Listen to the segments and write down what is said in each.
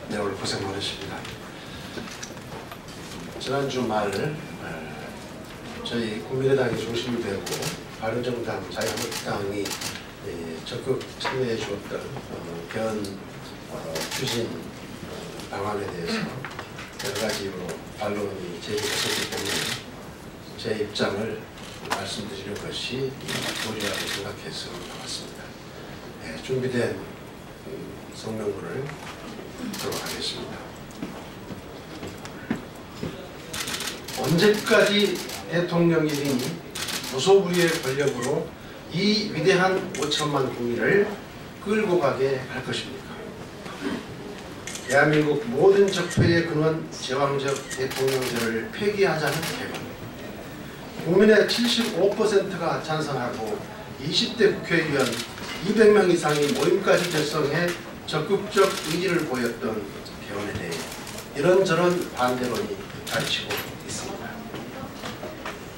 네, 오늘 고생 많으십니다. 지난주 말 저희 국민의당이 중심이 되고 바른정당, 자유한국당이 적극 참여해 주었던 개헌 추진 방안에 대해서 여러 가지로 반론이 제기됐었기 때문에 제 입장을 말씀드리는 것이 도리라고 생각해서 나왔습니다. 네, 준비된 성명문을 듣도록 하겠습니다. 언제까지 대통령이 무소불위의 권력으로 이 위대한 5천만 국민을 끌고 가게 할 것입니까? 대한민국 모든 적폐의 근원 제왕적 대통령제를 폐기하자는 개헌. 국민의 75%가 찬성하고 20대 국회의원 200명 이상의 모임까지 결성해 적극적 의지를 보였던 개헌에 대해 이런저런 반대론이 펼치고 있습니다.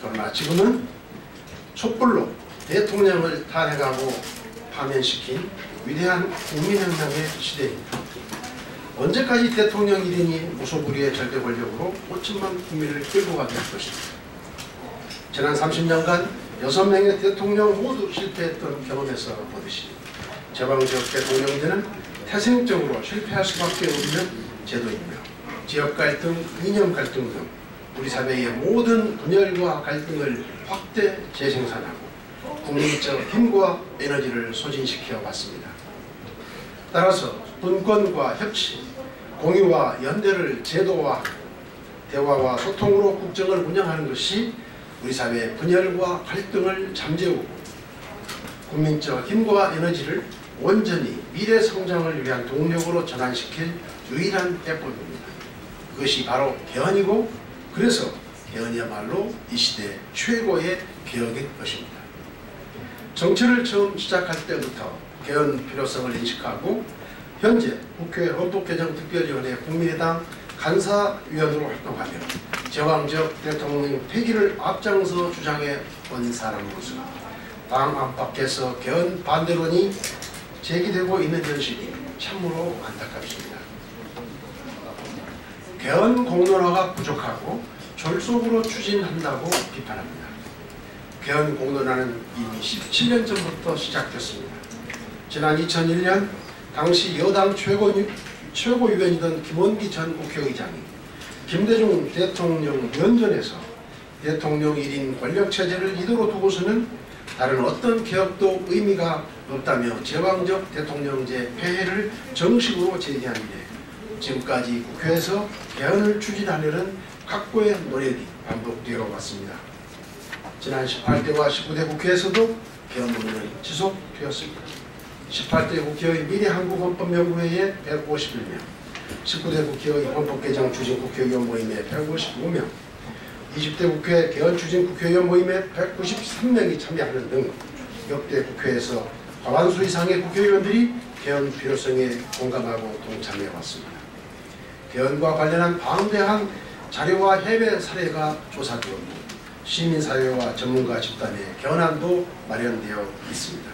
그러나 지금은 촛불로 대통령을 탄핵하고 파면시킨 위대한 국민혁명의 시대입니다. 언제까지 대통령 1인이 무소불위의 절대 권력으로 5천만 국민을 끌고 가게 할 것입니다. 지난 30년간 6명의 대통령 모두 실패했던 경험에서 보듯이 제왕적 대통령제는 태생적으로 실패할 수밖에 없는 제도이며 지역 갈등, 이념 갈등 등 우리 사회의 모든 분열과 갈등을 확대 재생산하고 국민적 힘과 에너지를 소진시켜 왔습니다. 따라서 분권과 협치, 공유와 연대를 제도화하고 대화와 소통으로 국정을 운영하는 것이 우리 사회의 분열과 갈등을 잠재우고 국민적 힘과 에너지를 온전히 미래 성장을 위한 동력으로 전환시킬 유일한 해법입니다. 그것이 바로 개헌이고 그래서 개헌이야말로 이 시대 최고의 개혁일 것입니다. 정치를 처음 시작할 때부터 개헌 필요성을 인식하고 현재 국회 헌법개정특별위원회 국민의당 간사위원으로 활동하며 제왕적 대통령 폐기를 앞장서 주장해 온 사람으로서 당 안팎에서 개헌 반대론이 제기되고 있는 현실이 참으로 안타깝습니다. 개헌 공론화가 부족하고 졸속으로 추진한다고 비판합니다. 개헌 공론화는 이미 17년 전부터 시작됐습니다. 지난 2001년 당시 여당 최고위원이던 김원기 전 국회의장이 김대중 대통령 면전에서 대통령 1인 권력체제를 이대로 두고서는 다른 어떤 개혁도 의미가 없다며 제왕적 대통령제 폐해를 정식으로 제기한 이래 지금까지 국회에서 개헌을 추진하려는 각고의 노력이 반복되어 왔습니다. 지난 18대와 19대 국회에서도 개헌 논의는 지속되었습니다. 18대 국회의 미래한국헌법연구회에 151명, 19대 국회의 헌법개정 추진 국회의원 모임에 155명, 20대 국회 개헌 추진 국회의원 모임에 193명이 참여하는 등 역대 국회에서 과반수 이상의 국회의원들이 개헌 필요성에 공감하고 동참해왔습니다. 개헌과 관련한 방대한 자료와 해외 사례가 조사되었고 시민사회와 전문가 집단의 견안도 마련되어 있습니다.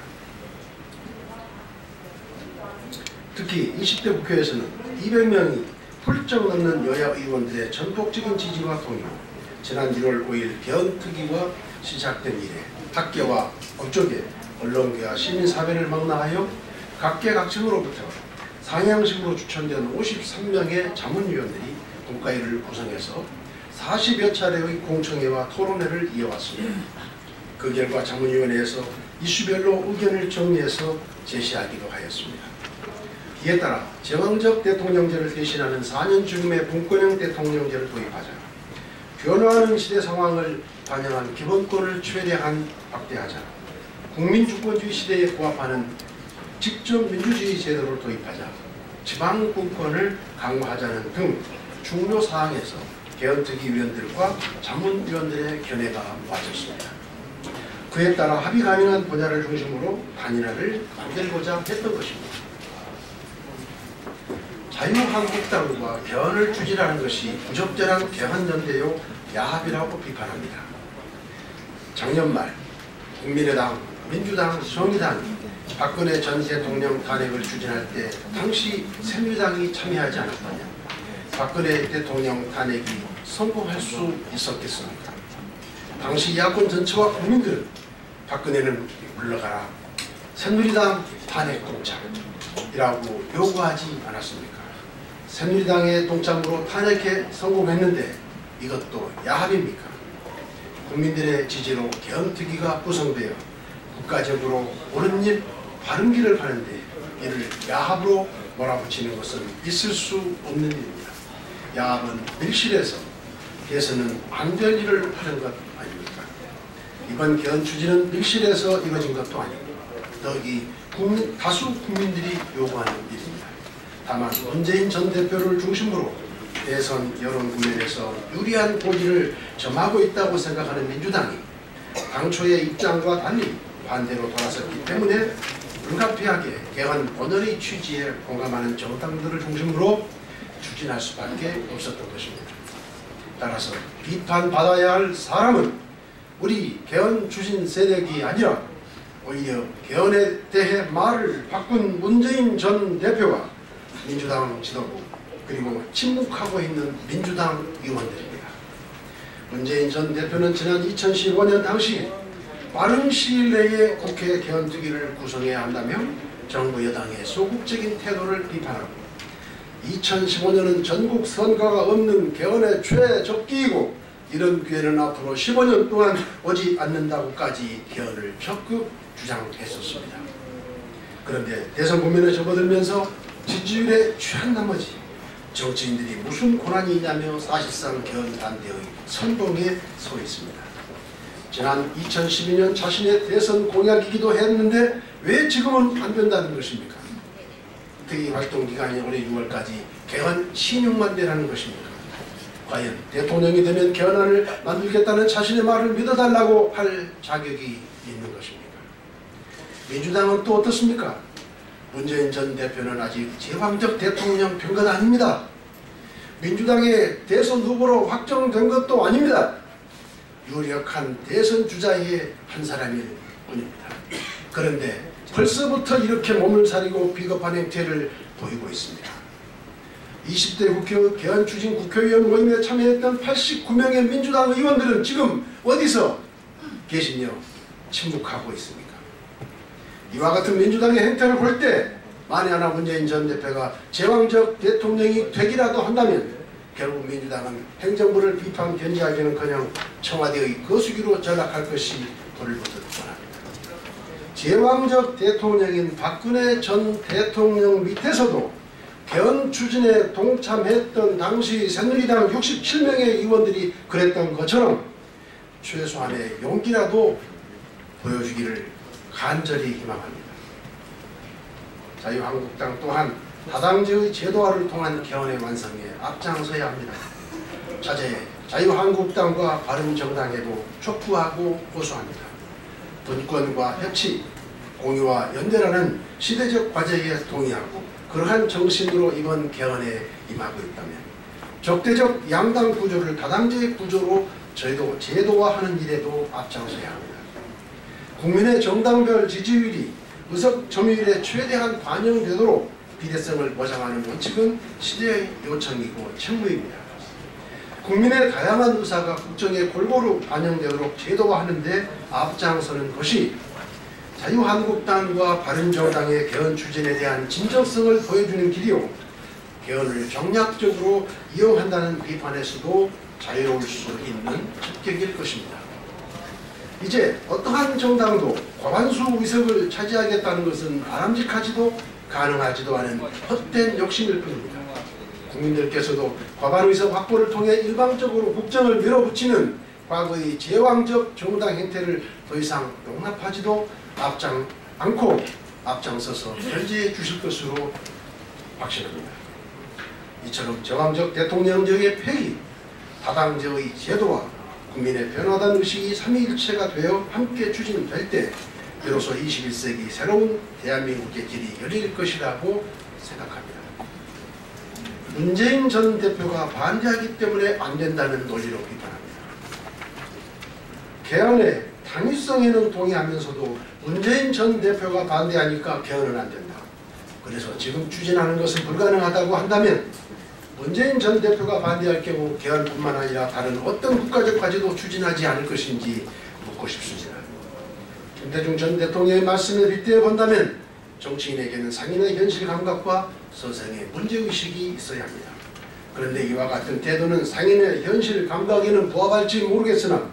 특히 20대 국회에서는 200명이 훌쩍 넘는 여야 의원들의 전폭적인 지지와 동의로 지난 1월 5일 개헌특위가 시작된 이래 학계와 업적계, 언론계와 시민사회를 망라하여 각계각층으로부터 상향식으로 추천된 53명의 자문위원들이 국가위를 구성해서 40여 차례의 공청회와 토론회를 이어왔습니다. 그 결과 자문위원회에서 이슈별로 의견을 정리해서 제시하기도 하였습니다. 이에 따라 제왕적 대통령제를 대신하는 4년 중임의 분권형 대통령제를 도입하자 변화하는 시대 상황을 반영한 기본권을 최대한 확대하자 국민주권주의 시대에 부합하는 직접 민주주의 제도를 도입하자 지방분권을 강화하자는 등 중요 사항에서 개헌특위위원들과 자문위원들의 견해가 모아졌습니다. 그에 따라 합의 가능한 분야를 중심으로 단일화를 만들고자 했던 것입니다. 자유한국당과 개헌을 추진하는 것이 부적절한 개헌연대요 야합이라고 비판합니다. 작년 말 국민의당, 민주당, 정의당이 박근혜 전 대통령 탄핵을 추진할 때 당시 새누리당이 참여하지 않았다면 박근혜 대통령 탄핵이 성공할 수 있었겠습니까? 당시 야권 전체와 국민들은 박근혜는 물러가라, 새누리당 탄핵 동참이라고 요구하지 않았습니까? 새누리당의 동참으로 탄핵에 성공했는데 이것도 야합입니까? 국민들의 지지로 개헌특위가 구성되어 국가적으로 옳은 일, 바른 길을 가는데 이를 야합으로 몰아붙이는 것은 있을 수 없는 일입니다. 야합은 밀실에서 개선은 안 될 일을 하는 것 아닙니까? 이번 개헌 추진은 밀실에서 이루어진 것도 아니고 더욱이 다수 국민들이 요구하는 일입니다. 다만 문재인 전 대표를 중심으로 대선 여론 국면에서 유리한 고지를 점하고 있다고 생각하는 민주당이 당초의 입장과 달리 반대로 돌아섰기 때문에 불가피하게 개헌 본원의 취지에 공감하는 정당들을 중심으로 추진할 수밖에 없었던 것입니다. 따라서 비판받아야 할 사람은 우리 개헌 추진 세력이 아니라 오히려 개헌에 대해 말을 바꾼 문재인 전 대표와 민주당 지도부 그리고 침묵하고 있는 민주당 의원들입니다. 문재인 전 대표는 지난 2015년 당시 빠른 시일 내에 국회 개헌특위를 구성해야 한다며 정부 여당의 소극적인 태도를 비판하고 2015년은 전국 선거가 없는 개헌의 최적기이고 이런 기회는 앞으로 15년 동안 오지 않는다고까지 개헌을 적극 주장했었습니다. 그런데 대선 국면에 접어들면서 지지율에 취한 나머지 정치인들이 무슨 고난이 있냐며 사실상 개헌반대의 선봉에 서 있습니다. 지난 2012년 자신의 대선 공약이기도 했는데 왜 지금은 안 된다는 것입니까? 특히 활동기간이 올해 6월까지 개헌 신용만 되라는 것입니까? 과연 대통령이 되면 개헌안을 만들겠다는 자신의 말을 믿어달라고 할 자격이 있는 것입니까? 민주당은 또 어떻습니까? 문재인 전 대표는 아직 제왕적 대통령 된 것 아닙니다. 민주당의 대선 후보로 확정된 것도 아닙니다. 유력한 대선 주자의 한 사람일 뿐입니다. 그런데 벌써부터 이렇게 몸을 사리고 비겁한 행태를 보이고 있습니다. 20대 국회 개헌 추진 국회의원 모임에 참여했던 89명의 민주당 의원들은 지금 어디서 계시며 침묵하고 있습니까? 이와 같은 민주당의 행태를 볼 때 만에 하나 문재인 전 대표가 제왕적 대통령이 되기라도 한다면 결국 민주당은 행정부를 비판 견제하기는커녕 청와대의 거수기로 전락할 것이 불을 보듯 뻔합니다. 제왕적 대통령인 박근혜 전 대통령 밑에서도 개헌 추진에 동참했던 당시 새누리당 67명의 의원들이 그랬던 것처럼 최소한의 용기라도 보여주기를 간절히 희망합니다. 자유한국당 또한 다당제의 제도화를 통한 개헌의 완성에 앞장서야 합니다. 차제에 자유한국당과 바른정당에도 촉구하고 고소합니다. 분권과 협치, 공유와 연대라는 시대적 과제에 동의하고 그러한 정신으로 이번 개헌에 임하고 있다면 적대적 양당 구조를 다당제 구조로 저희도 제도화하는 일에도 앞장서야 합니다. 국민의 정당별 지지율이 의석 점유율에 최대한 반영되도록 비례성을 보장하는 원칙은 시대의 요청이고 책무입니다. 국민의 다양한 의사가 국정에 골고루 반영되도록 제도화하는 데 앞장서는 것이 자유한국당과 바른정당의 개헌 추진에 대한 진정성을 보여주는 길이요, 개헌을 정략적으로 이용한다는 비판에서도 자유로울 수 있는 합격일 것입니다. 이제 어떠한 정당도 과반수 의석을 차지하겠다는 것은 바람직하지도 가능하지도 않은 헛된 욕심일 뿐입니다. 국민들께서도 과반 의석 확보를 통해 일방적으로 국정을 밀어붙이는 과거의 제왕적 정당 행태를 더 이상 용납하지도 앞장서서 견제해 주실 것으로 확신합니다. 이처럼 제왕적 대통령제의 폐기, 다당제의 제도와 국민의 변화된 의식이 삼위일체가 되어 함께 추진될 때 비로소 21세기 새로운 대한민국의 길이 열릴 것이라고 생각합니다. 문재인 전 대표가 반대하기 때문에 안 된다는 논리로 비판합니다. 개헌에 당위성에는 동의하면서도 문재인 전 대표가 반대하니까 개헌은 안 된다. 그래서 지금 추진하는 것은 불가능하다고 한다면 문재인 전 대표가 반대할 경우 개헌뿐만 아니라 다른 어떤 국가적 과제도 추진하지 않을 것인지 묻고 싶습니다. 김대중 전 대통령의 말씀에 빗대어 본다면 정치인에게는 상인의 현실 감각과 서생의 문제의식이 있어야 합니다. 그런데 이와 같은 태도는 상인의 현실 감각에는 부합할지 모르겠으나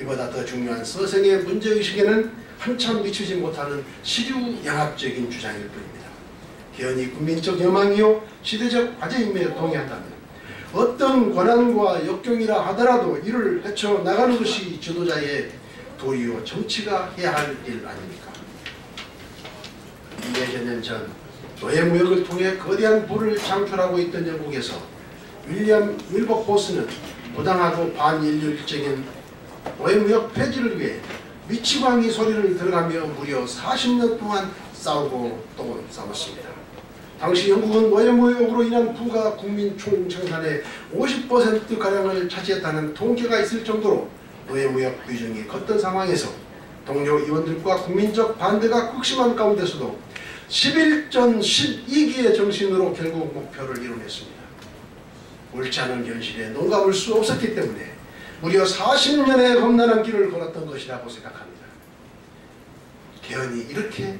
이보다 더 중요한 서생의 문제의식에는 한참 미치지 못하는 시류양압적인 주장일 뿐입니다. 개헌이 국민적 여망이요 시대적 과제임에 동의한다면 어떤 권한과 역경이라 하더라도 이를 헤쳐나가는 것이 지도자의 도리요 정치가 해야 할 일 아닙니까? 200여 년 전 노예무역을 통해 거대한 부를 창출하고 있던 영국에서 윌리엄 윌버포스는 부당하고 반인륜적인 노예무역 폐지를 위해 미치광이 소리를 들어가며 무려 40년 동안 싸우고 또 싸웠습니다. 당시 영국은 노예무역으로 인한 부가 국민 총생산의 50%가량을 차지했다는 통계가 있을 정도로 노예무역 비중이 컸던 상황에서 동료 의원들과 국민적 반대가 극심한 가운데서도 11전 12기의 정신으로 결국 목표를 이뤄냈습니다. 옳지 않은 현실에 농감할 수 없었기 때문에 무려 40년의 험난한 길을 걸었던 것이라고 생각합니다. 개헌이 이렇게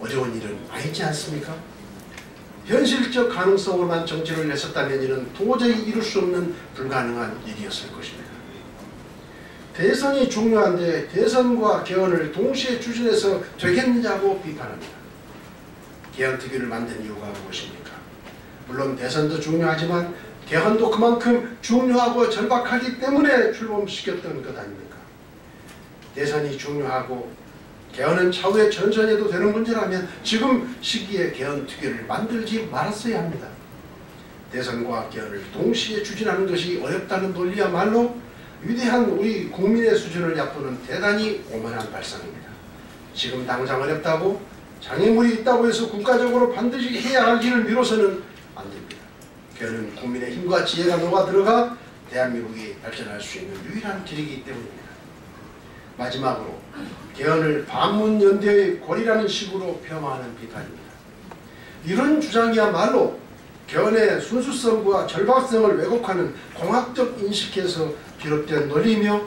어려운 일은 아니지 않습니까? 현실적 가능성으로만 정치를 냈었다면 이는 도저히 이룰 수 없는 불가능한 일이었을 것입니다. 대선이 중요한데 대선과 개헌을 동시에 추진해서 되겠느냐고 비판합니다. 개헌특위를 만든 이유가 무엇입니까? 물론 대선도 중요하지만 개헌도 그만큼 중요하고 절박하기 때문에 출범시켰던 것 아닙니까? 대선이 중요하고 개헌은 차후에 천천히 해도 되는 문제라면 지금 시기에 개헌특위를 만들지 말았어야 합니다. 대선과 개헌을 동시에 추진하는 것이 어렵다는 논리야말로 위대한 우리 국민의 수준을 얕보는 대단히 오만한 발상입니다. 지금 당장 어렵다고 장애물이 있다고 해서 국가적으로 반드시 해야 할 일을 미뤄서는 안 됩니다. 개헌은 국민의 힘과 지혜가 녹아 들어가 대한민국이 발전할 수 있는 유일한 길이기 때문입니다. 마지막으로 개헌을 반문연대의 고리라는 식으로 폄하하는 비판입니다. 이런 주장이야말로 개헌의 순수성과 절박성을 왜곡하는 공학적 인식에서 비롯된 논리이며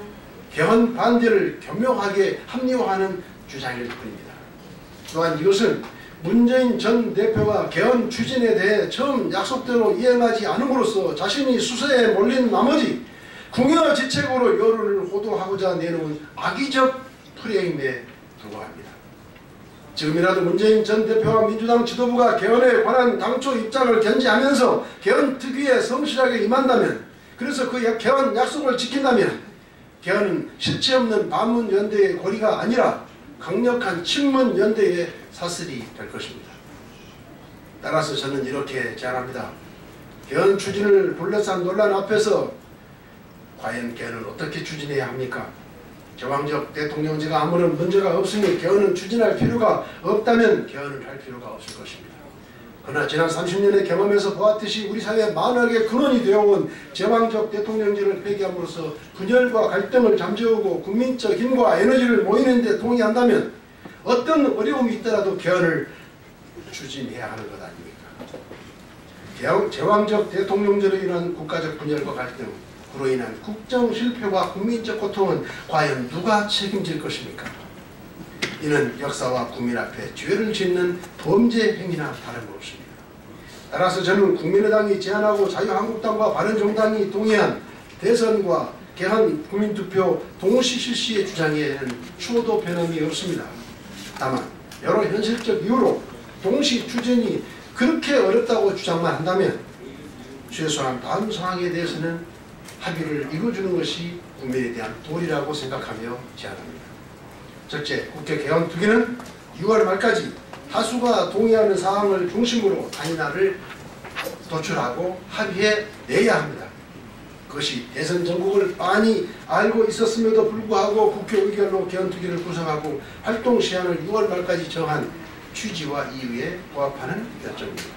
개헌 반대를 교묘하게 합리화하는 주장일 뿐입니다. 또한 이것은 문재인 전 대표가 개헌 추진에 대해 처음 약속대로 이행하지 않음으로써 자신이 수세에 몰린 나머지 궁여지책으로 여론을 호도하고자 내놓은 악의적 프레임에 불과합니다. 지금이라도 문재인 전 대표와 민주당 지도부가 개헌에 관한 당초 입장을 견지하면서 개헌특위에 성실하게 임한다면, 그래서 그 개헌 약속을 지킨다면 개헌은 실체 없는 반문연대의 고리가 아니라 강력한 친문연대의 사슬이 될 것입니다. 따라서 저는 이렇게 제안합니다. 개헌 추진을 둘러싼 논란 앞에서 과연 개헌을 어떻게 추진해야 합니까? 제왕적 대통령제가 아무런 문제가 없으니 개헌은 추진할 필요가 없다면 개헌을 할 필요가 없을 것입니다. 그러나 지난 30년의 경험에서 보았듯이 우리 사회의 만악의 근원이 되어온 제왕적 대통령제를 폐기함으로써 분열과 갈등을 잠재우고 국민적 힘과 에너지를 모이는 데 동의한다면 어떤 어려움이 있더라도 개헌을 추진해야 하는 것 아닙니까? 제왕적 대통령제로 인한 국가적 분열과 갈등, 그로 인한 국정 실패와 국민적 고통은 과연 누가 책임질 것입니까? 이는 역사와 국민 앞에 죄를 짓는 범죄 행위나 다름없습니다. 따라서 저는 국민의당이 제안하고 자유한국당과 바른정당이 동의한 대선과 개헌 국민투표 동시 실시의 주장에는 추호도 변함이 없습니다. 다만 여러 현실적 이유로 동시 추진이 그렇게 어렵다고 주장만 한다면 최소한 다음 상황에 대해서는 합의를 이루어주는 것이 국민에 대한 도리라고 생각하며 제안합니다. 첫째, 국회 개헌특위는 6월 말까지 다수가 동의하는 사항을 중심으로 단일화를 도출하고 합의해 내야 합니다. 그것이 대선 전국을 빤히 알고 있었음에도 불구하고 국회 의결로 개헌특위를 구성하고 활동 시한을 6월 말까지 정한 취지와 이유에 부합하는 결정입니다.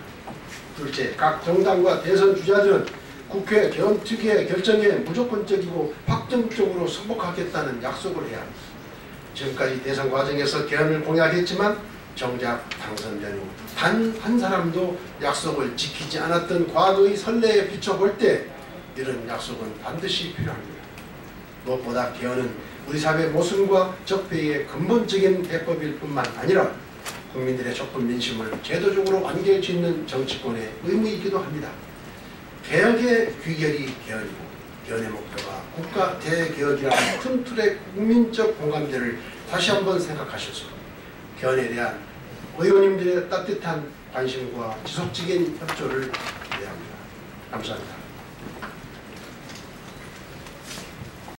둘째, 각 정당과 대선 주자들은 국회 개헌특위의 결정에 무조건적이고 확정적으로 승복하겠다는 약속을 해야 합니다. 지금까지 대선 과정에서 개헌을 공약했지만 정작 당선된 후 단 한 사람도 약속을 지키지 않았던 과거의 선례에 비춰볼 때 이런 약속은 반드시 필요합니다. 무엇보다 개헌은 우리 사회 모순과 적폐의 근본적인 대법일 뿐만 아니라 국민들의 촛불 민심을 제도적으로 완결짓는 정치권의 의무이기도 합니다. 개혁의 귀결이 개헌이고 개헌의 목표가 국가 대개혁이라는 큰 틀의 국민적 공감대를 다시 한번 생각하셔서 개헌에 대한 의원님들의 따뜻한 관심과 지속적인 협조를 기대합니다. 감사합니다.